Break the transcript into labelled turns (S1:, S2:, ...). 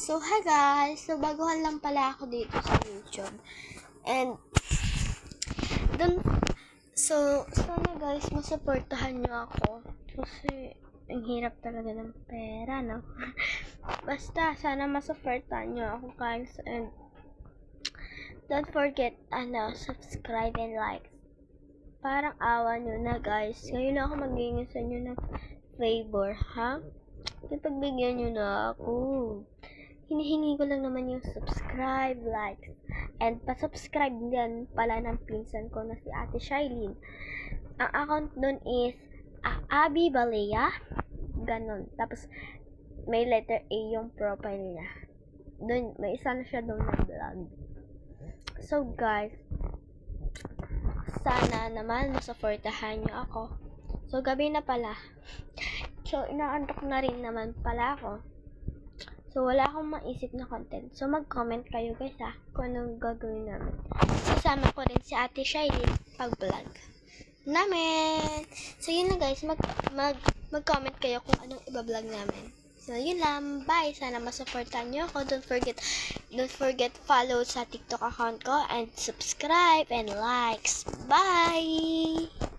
S1: So, hi guys! So, baguhan lang pala ako dito sa YouTube. And, dun, sana guys, masuportahan nyo ako. Kasi, ang hirap talaga ng pera, no? Basta, sana masuportahan nyo ako guys. And, don't forget, subscribe and like. Parang awa nyo na guys. Ngayon ako magiging sa inyo ng favor, ha? Ipagbigyan nyo na ako. Hinihingi ko lang naman yung subscribe, like, and pa-subscribe din pala ng pinsan ko na si Ate Shailene. Ang account nun is Abby Balea. Ganon. Tapos, may letter A yung profile niya. Dun, may isa na siya doon na vlog. So, guys, sana naman masuportahan nyo ako. So, gabi na pala. So, inaantok na rin naman pala ako. So, wala akong maisip na content. So, mag-comment kayo guys kung anong gagawin namin. Kasama ko rin si Ate Shailene pag-vlog namin. So, yun na guys. Mag-comment kayo kung anong iba-vlog namin. So, yun lang. Bye. Sana masuportahan nyo ako. Don't forget follow sa TikTok account ko and subscribe and likes. Bye!